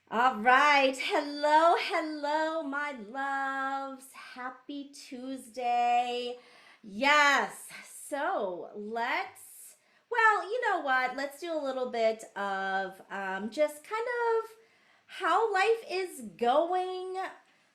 All right. Hello, hello, my loves. Happy Tuesday. Yes. So well, you know what? Let's do a little bit of just kind of how life is going.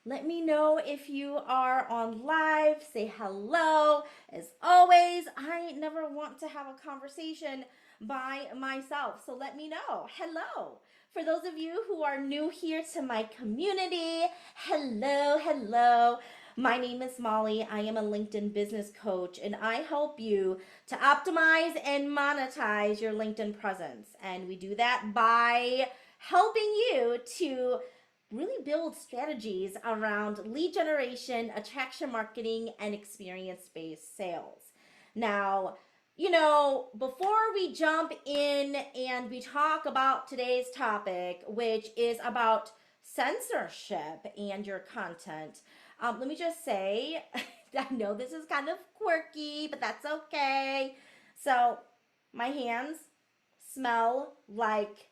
Let me know if you are on live. Say hello. As always, I never want to have a conversation by myself. So let me know. Hello. For those of you who are new here to my community, hello, hello. My name is Molly. I am a LinkedIn business coach, and I help you to optimize and monetize your LinkedIn presence. And we do that by helping you to really build strategies around lead generation, attraction marketing, and experience based sales. Now, before we jump in and we talk about today's topic, which is about censorship and your content, let me just say, I know this is kind of quirky, but that's okay. So, my hands smell like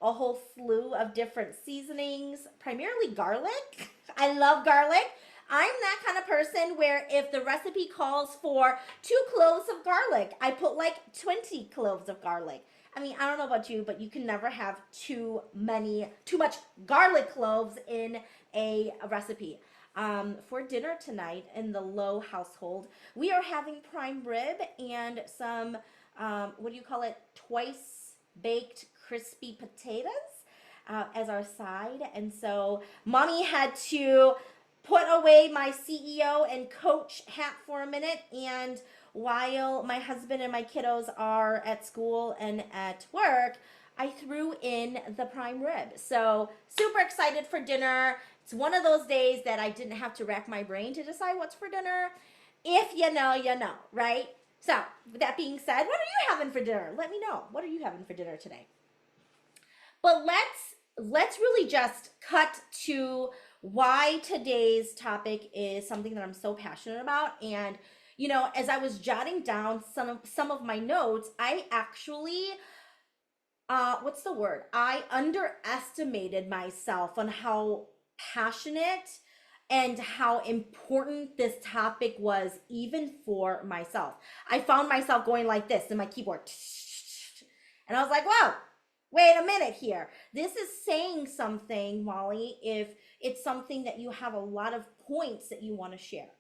a whole slew of different seasonings, primarily garlic. I love garlic. I'm that kind of person where if the recipe calls for 2 cloves of garlic, I put like 20 cloves of garlic. I mean, I don't know about you, but you can never have too much garlic cloves in a recipe. For dinner tonight in the Low household, we are having prime rib and some, what do you call it? Twice baked crispy potatoes as our side. And so mommy had to put away my CEO and coach hat for a minute. And while my husband and my kiddos are at school and at work, I threw in the prime rib. So super excited for dinner. It's one of those days that I didn't have to rack my brain to decide what's for dinner. If you know, you know, right? So, with that being said, what are you having for dinner? Let me know. What are you having for dinner today? But let's really just cut to why today's topic is something that I'm so passionate about. And as I was jotting down some of my notes, I actually what's the word? I underestimated myself on how passionate and how important this topic was even for myself. I found myself going like this in my keyboard. And I was like, whoa, wait a minute here. This is saying something, Molly, if it's something that you have a lot of points that you want to share.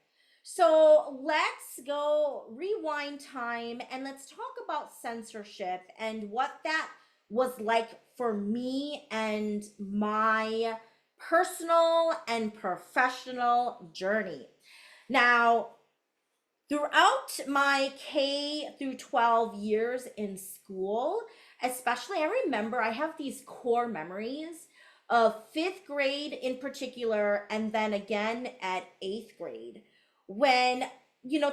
So let's go rewind time and let's talk about censorship and what that was like for me and my personal and professional journey. Now, throughout my K through 12 years in school, especially, I remember I have these core memories of fifth grade in particular, and then again at eighth grade, when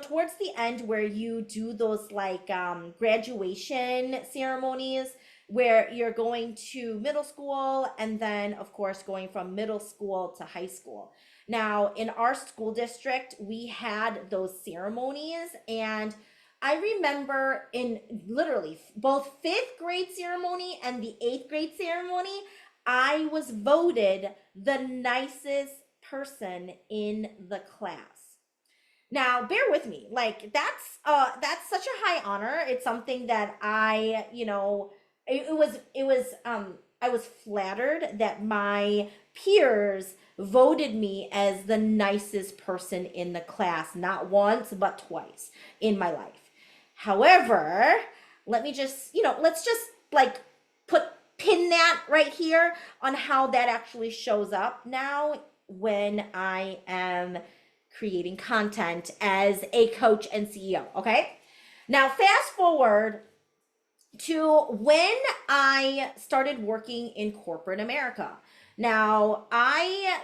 towards the end where you do those like graduation ceremonies where you're going to middle school and then of course going from middle school to high school. Now, in our school district, we had those ceremonies, and I remember in literally both fifth grade ceremony and the eighth grade ceremony, I was voted the nicest person in the class. Now, bear with me. Like that's such a high honor. It's something that it was I was flattered that my peers voted me as the nicest person in the class, not once but twice in my life. However, let's just like put pin that right here on how that actually shows up now when I am creating content as a coach and CEO. Okay. Now, fast forward to when I started working in corporate America. Now, I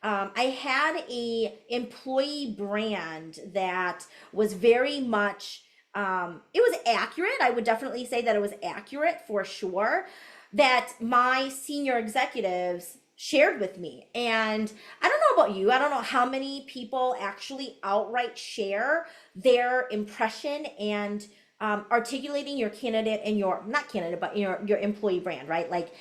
had a employee brand that was very much, it was accurate. I would definitely say that it was accurate for sure, that my senior executives shared with me. And I don't know about you, I don't know how many people actually outright share their impression and articulating your candidate and your, not candidate, but your employee brand, right? Like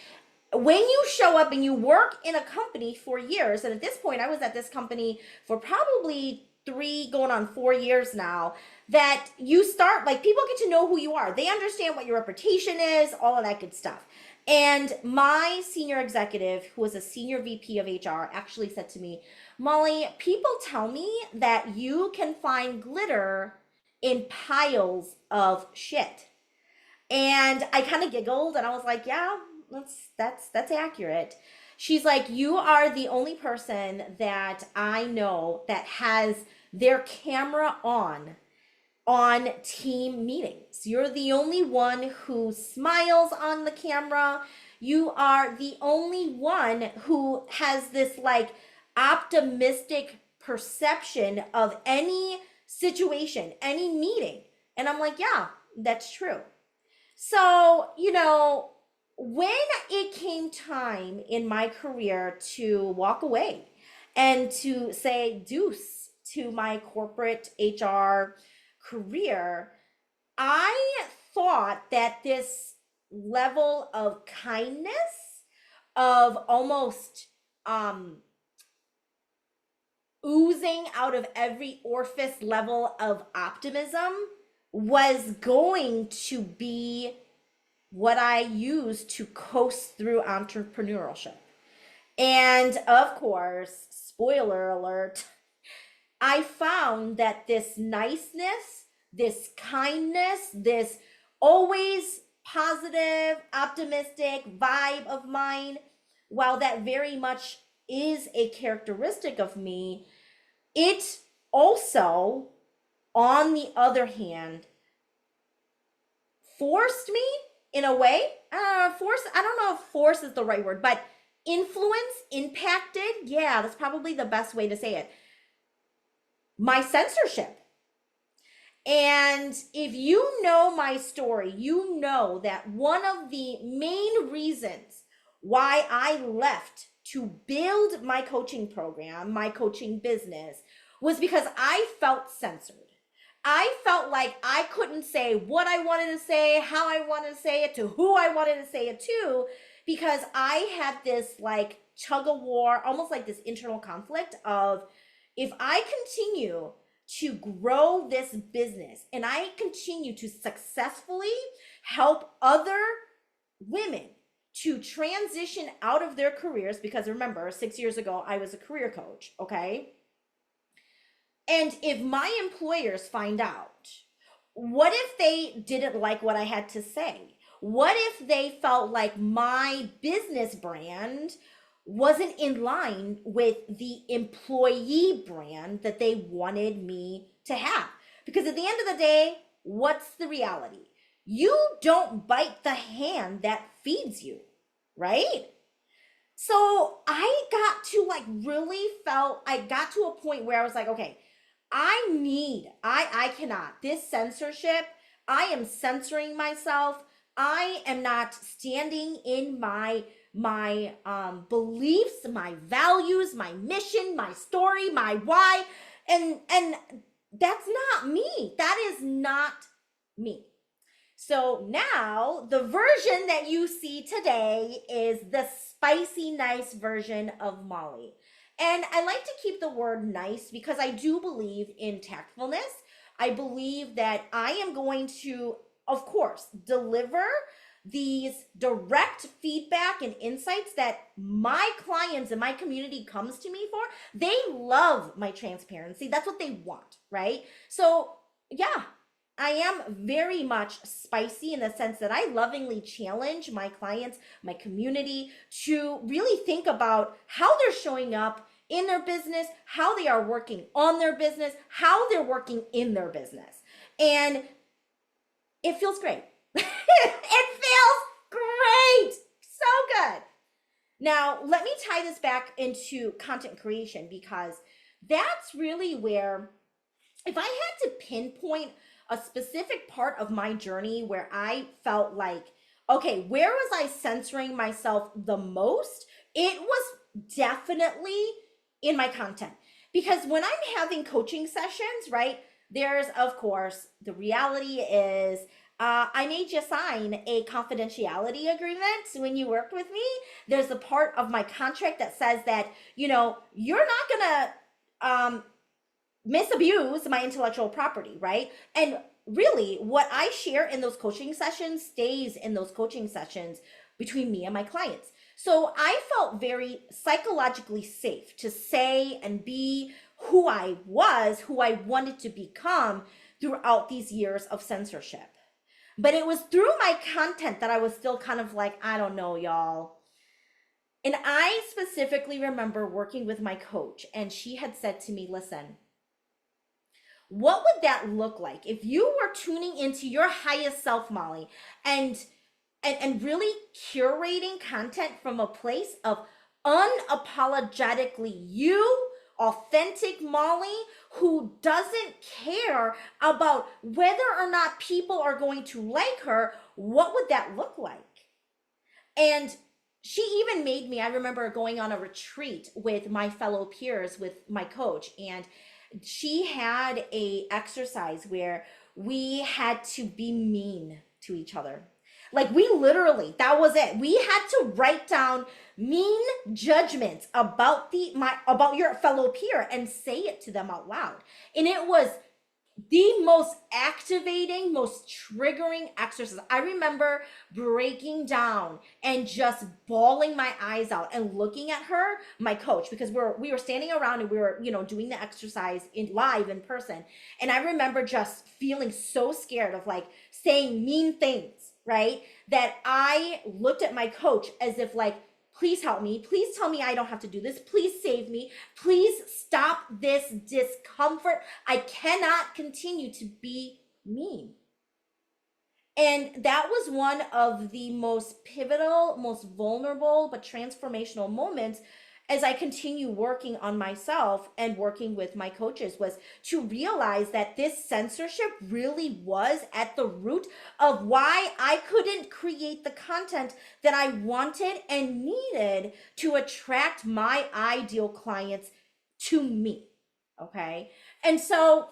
when you show up and you work in a company for years, and at this point I was at this company for probably 3 going on 4 years now, that you start, like, people get to know who you are, they understand what your reputation is, all of that good stuff. And my senior executive, who was a senior VP of HR, actually said to me, Molly, people tell me that you can find glitter in piles of shit. And I kind of giggled and I was like, yeah, that's accurate. She's like, you are the only person that I know that has their camera on team meetings. You're the only one who smiles on the camera. You are the only one who has this like optimistic perception of any situation, any meeting. And I'm like, yeah, that's true. So, when it came time in my career to walk away and to say deuce to my corporate HR career, I thought that this level of kindness, of almost oozing out of every orifice level of optimism, was going to be what I use to coast through entrepreneurship. And of course, spoiler alert, I found that this niceness, this kindness, this always positive, optimistic vibe of mine, while that very much is a characteristic of me, it also, on the other hand, forced me in a way, I don't know if force is the right word, but impacted, yeah, that's probably the best way to say it, my censorship. And if you know my story, you know that one of the main reasons why I left to build my coaching program, my coaching business, was because I felt censored. I felt like I couldn't say what I wanted to say, how I wanted to say it, to who I wanted to say it to, because I had this like tug of war, almost like this internal conflict of, if I continue to grow this business and I continue to successfully help other women to transition out of their careers, because remember, 6 years ago, I was a career coach, okay? And if my employers find out, what if they didn't like what I had to say? What if they felt like my business brand wasn't in line with the employee brand that they wanted me to have? Because at the end of the day, what's the reality? You don't bite the hand that feeds you, right? So I got to I got to a point where I was like, okay, I cannot, this censorship, I am censoring myself. I am not standing in my beliefs, my values, my mission, my story, my why. And that's not me. That is not me. So now the version that you see today is the spicy, nice version of Molly. And I like to keep the word nice because I do believe in tactfulness. I believe that I am going to, of course, deliver these direct feedback and insights that my clients and my community comes to me for. They love my transparency. That's what they want, right? So yeah, I am very much spicy in the sense that I lovingly challenge my clients, my community, to really think about how they're showing up in their business, how they are working on their business, how they're working in their business. And it feels great. It feels great. So good. Now, let me tie this back into content creation, because that's really where, if I had to pinpoint a specific part of my journey where I felt like, okay, where was I censoring myself the most? It was definitely in my content. Because when I'm having coaching sessions, right, There's, of course, the reality is I made you sign a confidentiality agreement when you work with me. There's a part of my contract that says that, you're not going to misabuse my intellectual property, right? And really, what I share in those coaching sessions stays in those coaching sessions between me and my clients. So I felt very psychologically safe to say and be who I was, who I wanted to become throughout these years of censorship. But it was through my content that I was still kind of like, I don't know, y'all. And I specifically remember working with my coach, and she had said to me, listen, what would that look like if you were tuning into your highest self, Molly, and really curating content from a place of unapologetically you, authentic Molly, who doesn't care about whether or not people are going to like her? What would that look like? And she even made me, I remember going on a retreat with my fellow peers with my coach, and she had a exercise where we had to be mean to each other. Like, we literally, that was it. We had to write down mean judgments about your fellow peer and say it to them out loud. And it was the most activating, most triggering exercise. I remember breaking down and just bawling my eyes out and looking at her, my coach, because we were standing around and we were, doing the exercise in live in person. And I remember just feeling so scared of like saying mean things, right? That I looked at my coach as if like, please help me. Please tell me I don't have to do this. Please save me. Please stop this discomfort. I cannot continue to be mean. And that was one of the most pivotal, most vulnerable, but transformational moments as I continue working on myself and working with my coaches, was to realize that this censorship really was at the root of why I couldn't create the content that I wanted and needed to attract my ideal clients to me. Okay. And so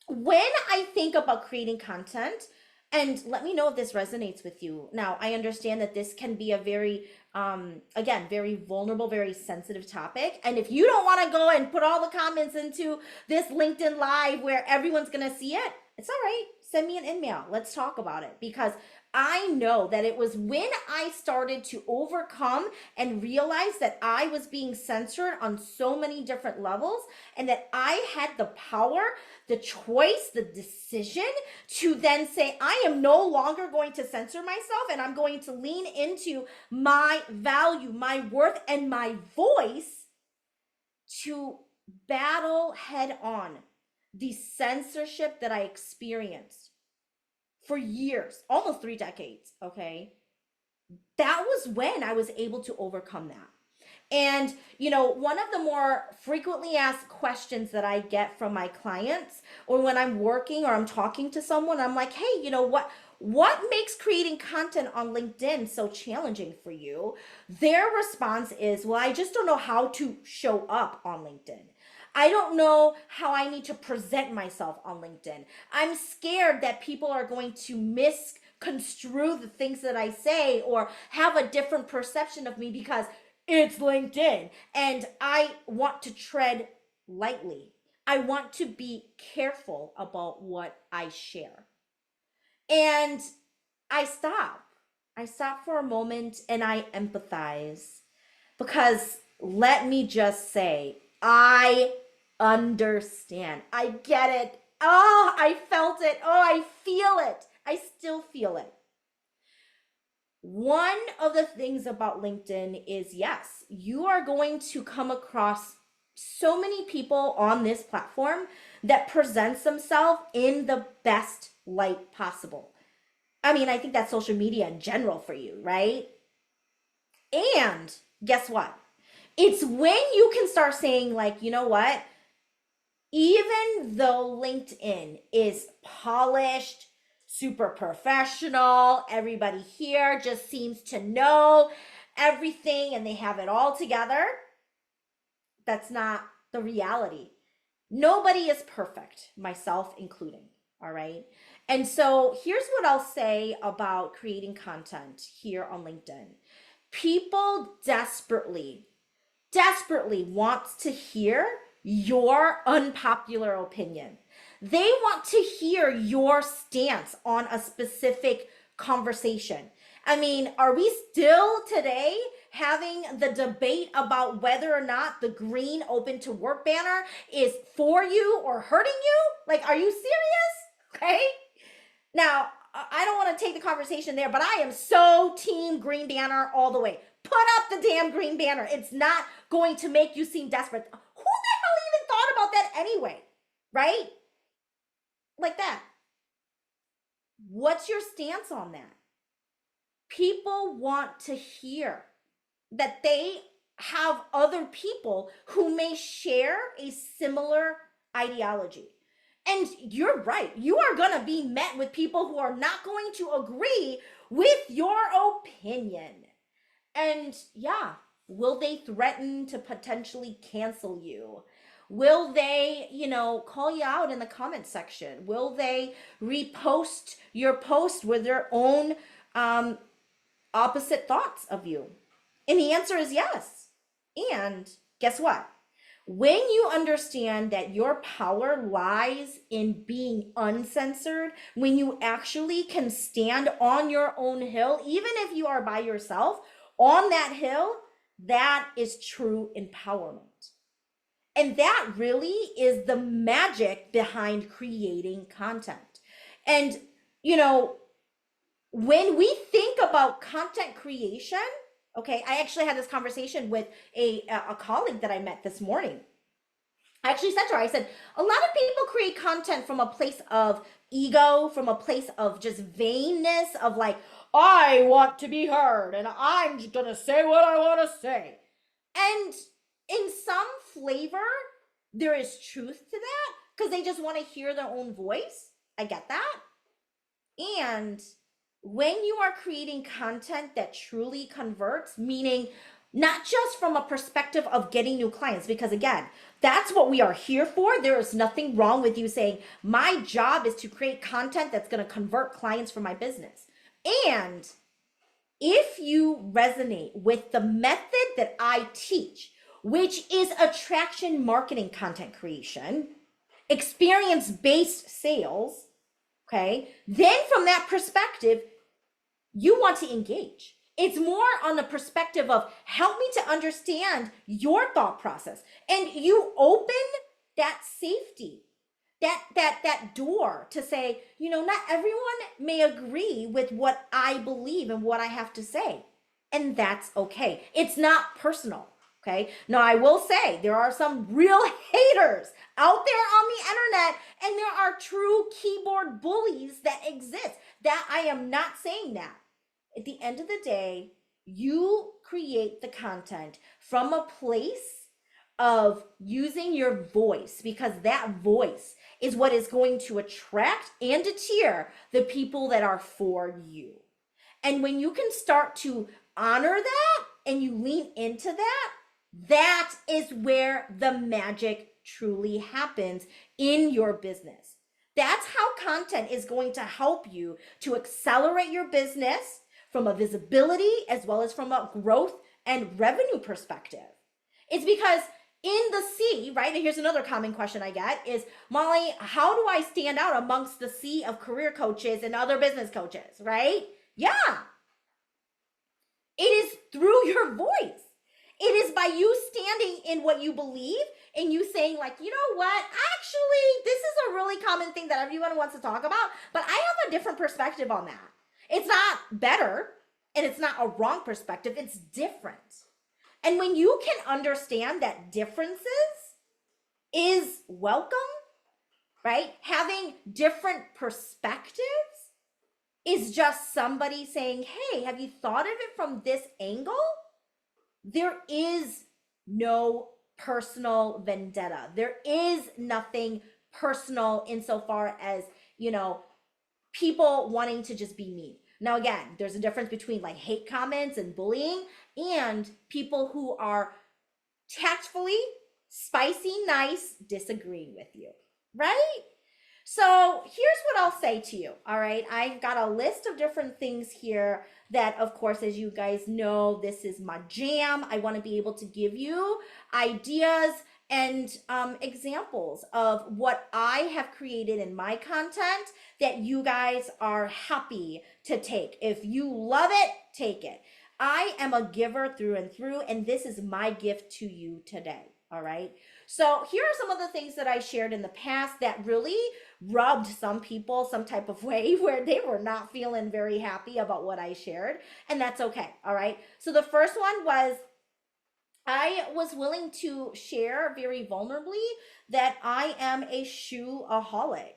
when I think about creating content, and let me know if this resonates with you. Now, I understand that this can be a very, again, very vulnerable, very sensitive topic. And if you don't want to go and put all the comments into this LinkedIn Live where everyone's going to see it, it's all right. Send me an email. Let's talk about it, because I know that it was when I started to overcome and realize that I was being censored on so many different levels, and that I had the power, the choice, the decision to then say, I am no longer going to censor myself, and I'm going to lean into my value, my worth, and my voice to battle head on the censorship that I experienced for years, almost 3 decades. Okay. That was when I was able to overcome that. And, one of the more frequently asked questions that I get from my clients, or when I'm working or I'm talking to someone, I'm like, hey, what makes creating content on LinkedIn so challenging for you? Their response is, well, I just don't know how to show up on LinkedIn. I don't know how I need to present myself on LinkedIn. I'm scared that people are going to misconstrue the things that I say or have a different perception of me because it's LinkedIn. And I want to tread lightly. I want to be careful about what I share. And I stop. I stop for a moment and I empathize, because let me just say, I understand. I get it. Oh, I felt it. Oh, I feel it. I still feel it. One of the things about LinkedIn is, yes, you are going to come across so many people on this platform that presents themselves in the best light possible. I mean, I think that's social media in general for you, right? And guess what? It's when you can start saying, like, you know what? Even though LinkedIn is polished, super professional, everybody here just seems to know everything and they have it all together, that's not the reality. Nobody is perfect, myself including. All right. And so here's what I'll say about creating content here on LinkedIn. People desperately wants to hear your unpopular opinion. They want to hear your stance on a specific conversation. I mean, are we still today having the debate about whether or not the green open to work banner is for you or hurting you? Like, are you serious? Okay. Now, I don't want to take the conversation there, but I am so team green banner all the way. Put up the damn green banner. It's not going to make you seem desperate. Who the hell even thought about that anyway? Right? Like that. What's your stance on that? People want to hear that they have other people who may share a similar ideology. And you're right. You are going to be met with people who are not going to agree with your opinion. And yeah, will they threaten to potentially cancel you? Will they, call you out in the comment section? Will they repost your post with their own opposite thoughts of you? And the answer is yes. And guess what? When you understand that your power lies in being uncensored, when you actually can stand on your own hill, even if you are by yourself on that hill, that is true empowerment. And that really is the magic behind creating content. And, when we think about content creation, okay, I actually had this conversation with a colleague that I met this morning. I actually said to her, I said, a lot of people create content from a place of ego, from a place of just vainness, of like, I want to be heard and I'm just gonna say what I want to say. And in some flavor, there is truth to that because they just want to hear their own voice. I get that. And when you are creating content that truly converts, meaning not just from a perspective of getting new clients, because again, that's what we are here for. There is nothing wrong with you saying, my job is to create content that's going to convert clients for my business. And if you resonate with the method that I teach, which is attraction marketing content creation, experience-based sales, okay, then from that perspective, you want to engage. It's more on the perspective of help me to understand your thought process. And you open that safety, that door to say, not everyone may agree with what I believe and what I have to say. And that's okay. It's not personal. Okay. Now I will say there are some real haters out there on the internet, and there are true keyboard bullies that exist. That I am not saying that. At the end of the day, you create the content from a place of using your voice, because that voice is what is going to attract and deter the people that are for you. And when you can start to honor that and you lean into that, that is where the magic truly happens in your business. That's how content is going to help you to accelerate your business from a visibility as well as from a growth and revenue perspective. It's because in the sea, right? And here's another common question I get is, Molly, how do I stand out amongst the sea of career coaches and other business coaches, right? Yeah. It is through your voice. It is by you standing in what you believe and you saying like, you know what, actually, this is a really common thing that everyone wants to talk about, but I have a different perspective on that. It's not better and it's not a wrong perspective. It's different. And when you can understand that differences is welcome, right? Having different perspectives is just somebody saying, hey, have you thought of it from this angle? There is no personal vendetta. There is nothing personal insofar as, people wanting to just be mean. Now, again, there's a difference between like hate comments and bullying and people who are tactfully spicy nice disagreeing with you, right? So here's what I'll say to you. All right. I've got a list of different things here that, of course, as you guys know, this is my jam. I want to be able to give you ideas and examples of what I have created in my content that you guys are happy to take. If you love it, take it. I am a giver through and through, and this is my gift to you today. All right. So here are some of the things that I shared in the past that really rubbed some people some type of way where they were not feeling very happy about what I shared. And that's okay. All right. So the first one was I was willing to share very vulnerably that I am a shoeaholic.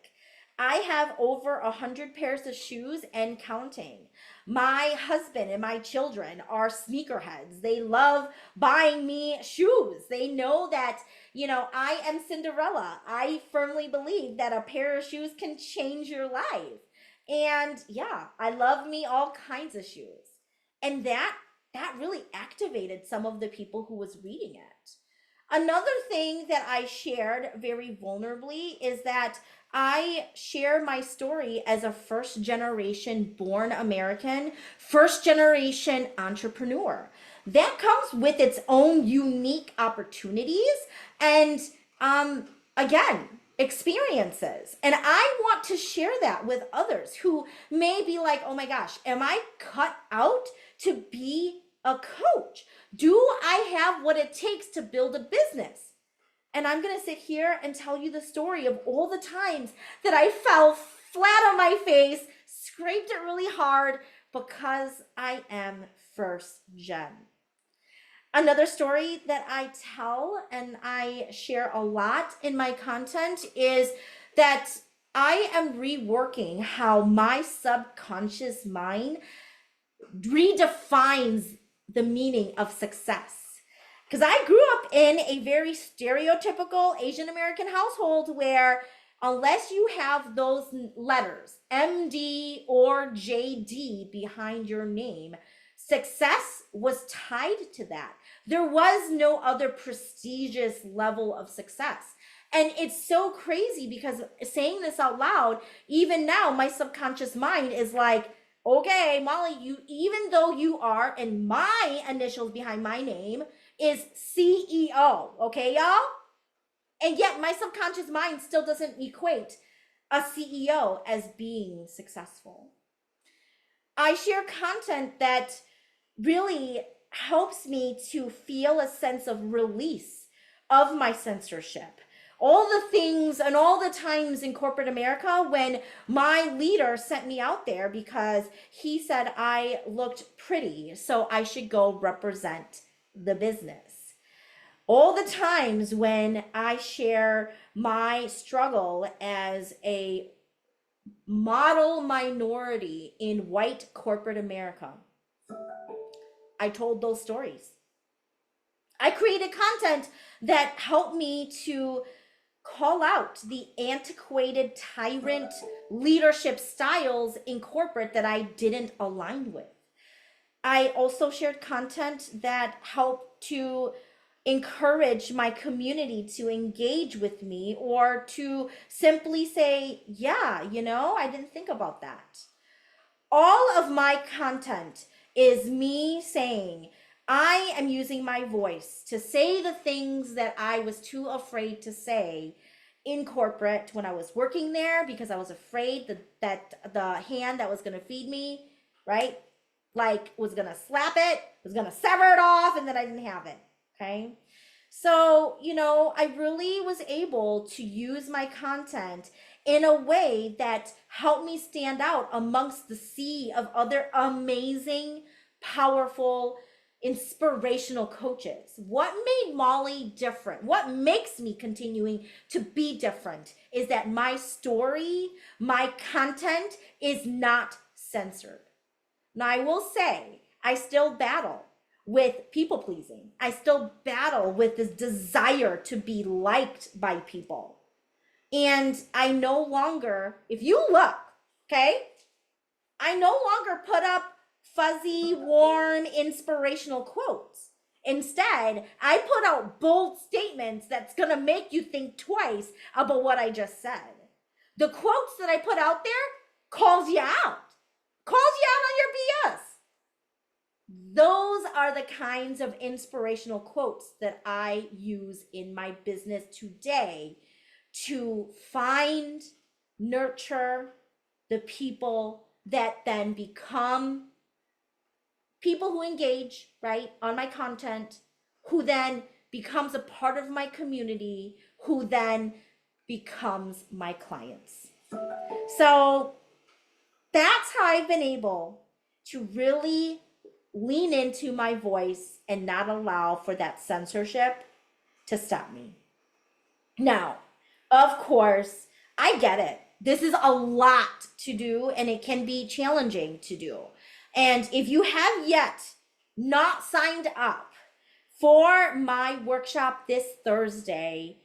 I have over 100 pairs of shoes and counting. My husband and my children are sneakerheads. They love buying me shoes. They know that, I am Cinderella. I firmly believe that a pair of shoes can change your life. And yeah, I love me all kinds of shoes. And that really activated some of the people who was reading it. Another thing that I shared very vulnerably is that I share my story as a first generation born American, first generation entrepreneur. That comes with its own unique opportunities and again, experiences. And I want to share that with others who may be like, "Oh my gosh, am I cut out to be a coach? Do I have what it takes to build a business?" And I'm going to sit here and tell you the story of all the times that I fell flat on my face, scraped it really hard because I am first gen. Another story that I tell and I share a lot in my content is that I am reworking how my subconscious mind redefines the meaning of success. Because I grew up in a very stereotypical Asian American household where, unless you have those letters, MD or JD, behind your name, success was tied to that. There was no other prestigious level of success. And it's so crazy because saying this out loud, even now, my subconscious mind is like, "Okay, Molly, even though you are, and my initials behind my name is CEO, okay, y'all?" And yet my subconscious mind still doesn't equate a CEO as being successful. I share content that really helps me to feel a sense of release of my censorship. All the things and all the times in corporate America when my leader sent me out there because he said I looked pretty, so I should go represent the business. All the times when I share my struggle as a model minority in white corporate America, I told those stories. I created content that helped me to call out the antiquated tyrant leadership styles in corporate that I didn't align with. I also shared content that helped to encourage my community to engage with me or to simply say, "Yeah, I didn't think about that." All of my content is me saying, I am using my voice to say the things that I was too afraid to say in corporate when I was working there because I was afraid that the hand that was going to feed me, right? Like was going to slap it, was going to sever it off, and then I didn't have it. Okay. So, I really was able to use my content in a way that helped me stand out amongst the sea of other amazing, powerful, inspirational coaches. What made Molly different? What makes me continuing to be different is that my story, my content is not censored. Now, I will say, I still battle with people pleasing. I still battle with this desire to be liked by people. And I no longer, if you look, okay, I no longer put up fuzzy, warm, inspirational quotes. Instead, I put out bold statements that's going to make you think twice about what I just said. The quotes that I put out there calls you out. Calls you out on your BS. Those are the kinds of inspirational quotes that I use in my business today to find, nurture the people that then become people who engage, right, on my content, who then becomes a part of my community, who then becomes my clients. So that's how I've been able to really lean into my voice and not allow for that censorship to stop me. Now, of course, I get it. This is a lot to do and it can be challenging to do. And if you have yet not signed up for my workshop this Thursday,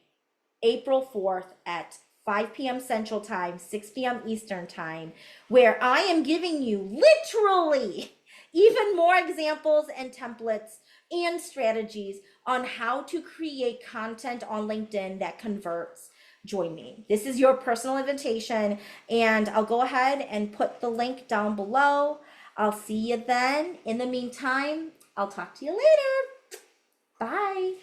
April 4th at 5 p.m. Central Time, 6 p.m. Eastern Time, where I am giving you literally even more examples and templates and strategies on how to create content on LinkedIn that converts, join me. This is your personal invitation, and I'll go ahead and put the link down below. I'll see you then. In the meantime, I'll talk to you later. Bye.